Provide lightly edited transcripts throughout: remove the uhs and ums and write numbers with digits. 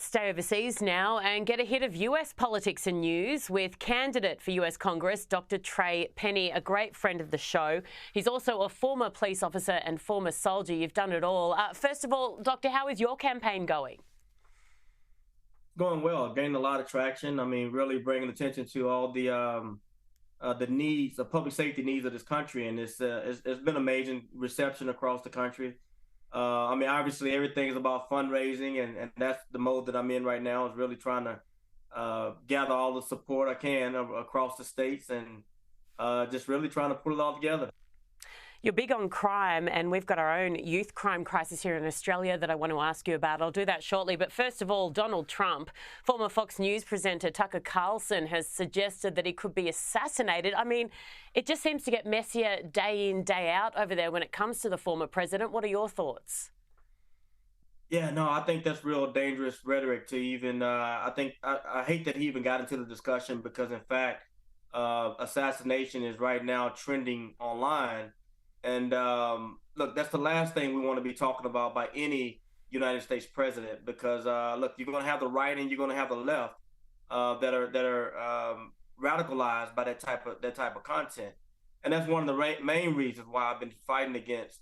Let's stay overseas now and get a hit of US politics and news with candidate for US Congress, Dr. Pennie, a great friend of the show. He's also a former police officer and former soldier. You've done it all. First of all, Doctor, how is your campaign going? Going well, gaining a lot of traction. I mean, really bringing attention to all the needs, the public safety needs of this country, and it's been amazing reception across the country. I mean, obviously, everything is about fundraising, and that's the mode that I'm in right now, is really trying to gather all the support I can across the states and just really trying to put it all together. You're big on crime, and we've got our own youth crime crisis here in Australia that I want to ask you about. I'll do that shortly. But first of all, Donald Trump, former Fox News presenter Tucker Carlson has suggested that he could be assassinated. I mean, it just seems to get messier day in, day out over there when it comes to the former president. What are your thoughts? Yeah, no, I think that's real dangerous rhetoric to even, I hate that he even got into the discussion because, in fact, assassination is right now trending online. And look, that's the last thing we want to be talking about by any United States president, because look, you're going to have the right and you're going to have the left that are radicalized by that type of content, and that's one of the main reasons why I've been fighting against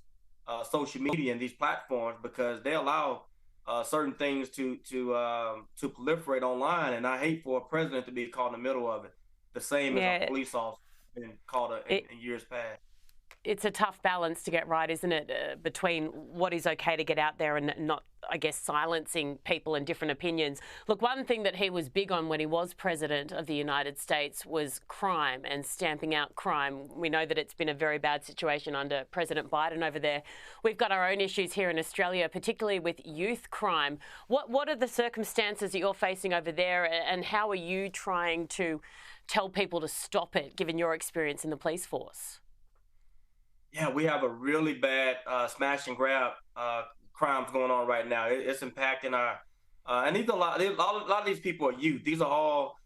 social media and these platforms, because they allow certain things to proliferate online, and I hate for a president to be caught in the middle of it, the same as a police officer has been caught in years past. It's a tough balance to get right, isn't it, between what is okay to get out there and not, I guess, silencing people and different opinions. Look, one thing that he was big on when he was president of the United States was crime and stamping out crime. We know that it's been a very bad situation under President Biden over there. We've got our own issues here in Australia, particularly with youth crime. What are the circumstances that you're facing over there, and how are you trying to tell people to stop it, given your experience in the police force? Yeah, we have a really bad smash and grab crimes going on right now. It's impacting our, and a lot of these people are youth. These are all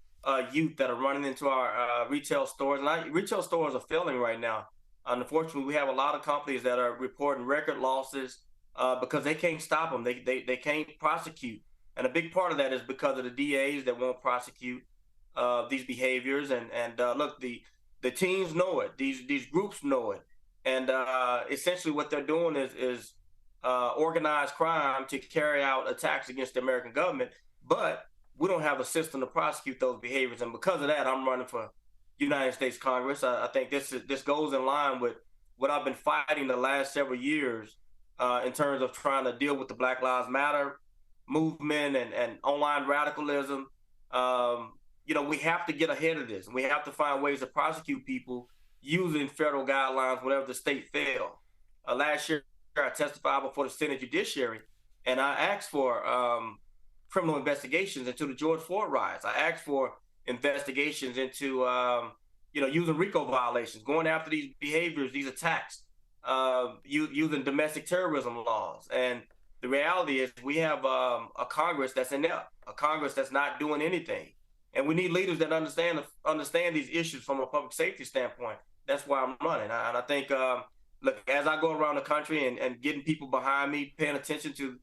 youth that are running into our retail stores. And retail stores are failing right now. Unfortunately, we have a lot of companies that are reporting record losses because they can't stop them. They can't prosecute. And a big part of that is because of the DAs that won't prosecute these behaviors. And look, the teens know it. These groups know it. And essentially what they're doing is organized crime to carry out attacks against the American government. But we don't have a system to prosecute those behaviors. And because of that, I'm running for United States Congress. I think this goes in line with what I've been fighting the last several years in terms of trying to deal with the Black Lives Matter movement and online radicalism. We have to get ahead of this. We have to find ways to prosecute people using federal guidelines whenever the state failed. Last year, I testified before the Senate Judiciary, and I asked for criminal investigations into the George Floyd riots. I asked for investigations into, using RICO violations, going after these behaviors, these attacks, using domestic terrorism laws. And the reality is we have a Congress that's inept, a Congress that's not doing anything. And we need leaders that understand these issues from a public safety standpoint. That's why I'm running. And I think, look, as I go around the country and getting people behind me, paying attention to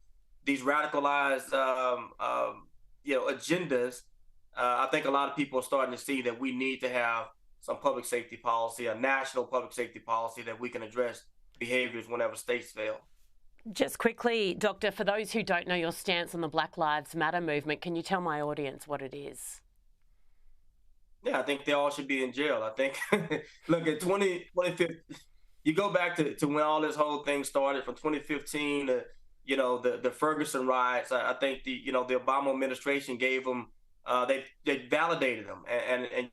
these radicalized, agendas, I think a lot of people are starting to see that we need to have some public safety policy, a national public safety policy that we can address behaviors whenever states fail. Just quickly, Doctor, for those who don't know your stance on the Black Lives Matter movement, can you tell my audience what it is? Yeah, I think they all should be in jail. I think, look, at 2015, you go back to when all this whole thing started from 2015 to, the Ferguson riots. I think the Obama administration gave them, they validated them. And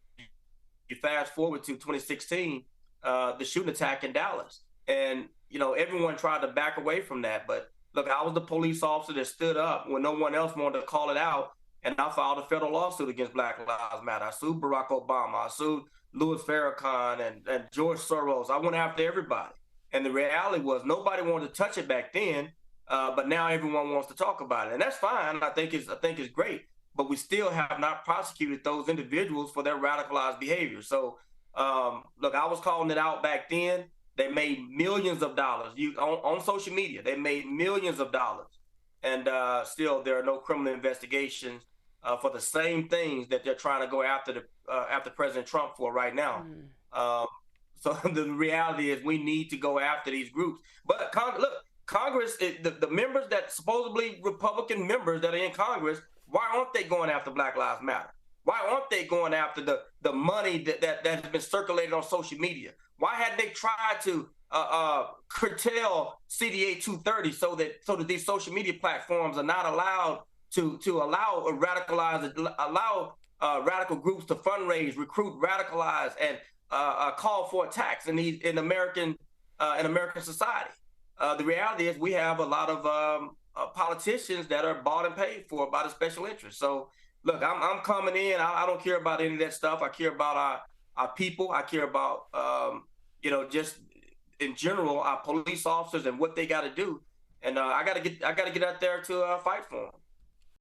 you fast forward to 2016, the shooting attack in Dallas. And, everyone tried to back away from that. But look, I was the police officer that stood up when no one else wanted to call it out. And I filed a federal lawsuit against Black Lives Matter. I sued Barack Obama. I sued Louis Farrakhan and George Soros. I went after everybody. And the reality was nobody wanted to touch it back then, but now everyone wants to talk about it. And that's fine. I think it's great. But we still have not prosecuted those individuals for their radicalized behavior. So, look, I was calling it out back then. They made millions of dollars on social media. They made millions of dollars. and still there are no criminal investigations for the same things that they're trying to go after President Trump for right now. So the reality is we need to go after these groups. But look, Congress, the members that supposedly Republican members that are in Congress, why aren't they going after Black Lives Matter? Why aren't they going after the money that has been circulated on social media? Why hadn't they tried to curtail CDA 230 so that these social media platforms are not allowed to allow radical groups to fundraise, recruit, radicalize, and call for attacks in American society? The reality is we have a lot of politicians that are bought and paid for by the special interests. So look, I'm coming in. I don't care about any of that stuff. I care about our people. I care about just in general our police officers and what they got to do. And I got to get out there to fight for them.